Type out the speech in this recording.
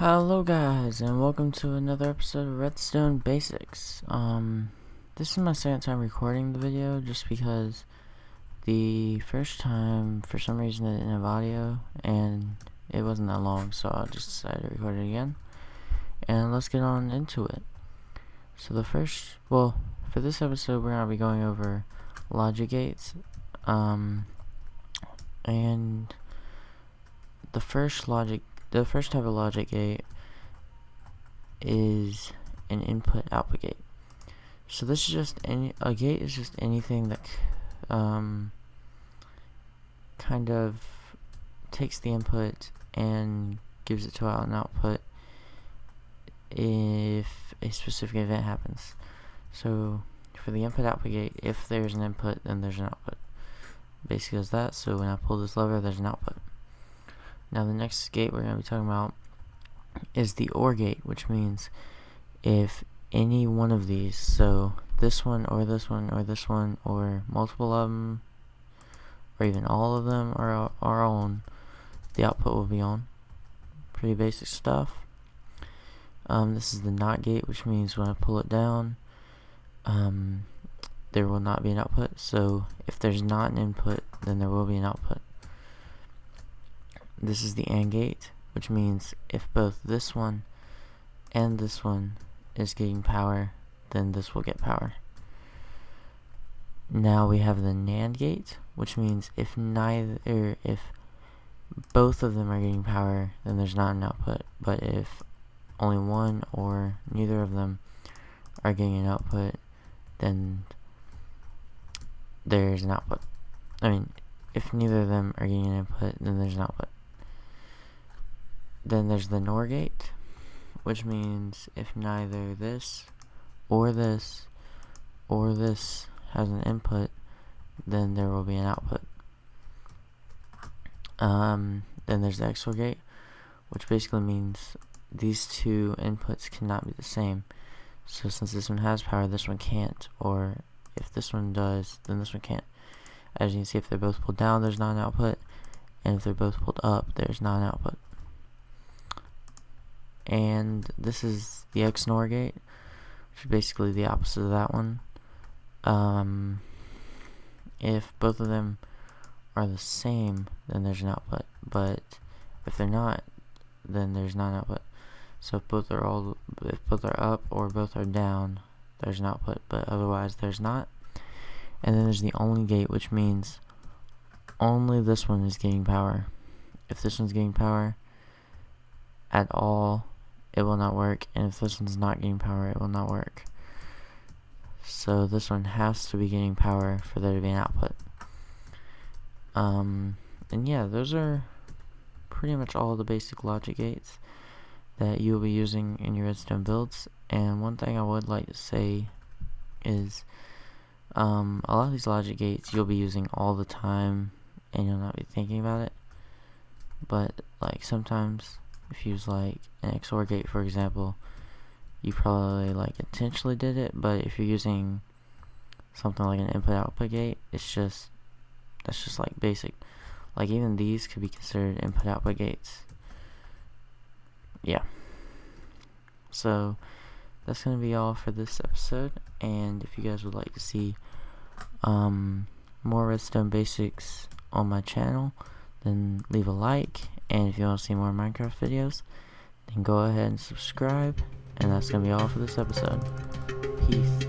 Hello guys, and welcome to another episode of Redstone Basics. This is my second time recording the video just because the first time, for some reason, it didn't have audio, and it wasn't that long, so I just decided to record it again. And let's get on into it. So for this episode, we're going to be going over logic gates, and the first type of logic gate is an input-output gate. So this is just a gate is just anything that kind of takes the input and gives it to an output if a specific event happens. So for the input-output gate, if there's an input, then there's an output. Basically does that. So when I pull this lever, there's an output. Now the next gate we're going to be talking about is the OR gate, which means if any one of these, so this one or this one or this one or multiple of them or even all of them are on, the output will be on. Pretty basic stuff. This is the NOT gate, which means when I pull it down, there will not be an output. So if there's not an input, then there will be an output. This is the AND gate, which means if both this one and this one is getting power, then this will get power. Now we have the NAND gate, which means if both of them are getting power, then there's not an output. But if only one or neither of them are getting an output, then there's an output. If neither of them are getting an input, then there's an output. Then there's the NOR gate, which means if neither this or this or this has an input, then there will be an output. Then there's the XOR gate, which basically means these two inputs cannot be the same. So since this one has power, this one can't, or if this one does, then this one can't. As you can see, if they're both pulled down, there's not an output, and if they're both pulled up, there's not an output. And this is the XNOR gate, which is basically the opposite of that one. If both of them are the same, then there's an output, but if they're not, then there's not an output. So if both are up or both are down, there's an output, but otherwise there's not. And then there's the only gate, which means only this one is getting power. If this one's getting power at all, it will not work, and if this one's not getting power, it will not work. So this one has to be getting power for there to be an output. And yeah, those are pretty much all the basic logic gates that you'll be using in your redstone builds. And one thing I would like to say is a lot of these logic gates you'll be using all the time and you'll not be thinking about it, but like sometimes if you use like an XOR gate, for example, you probably like intentionally did it, but if you're using something like an input-output gate, that's just like basic. Like even these could be considered input-output gates. Yeah. So that's gonna be all for this episode, and if you guys would like to see more redstone basics on my channel, then leave a like, and if you want to see more Minecraft videos, then go ahead and subscribe. And that's gonna be all for this episode. Peace.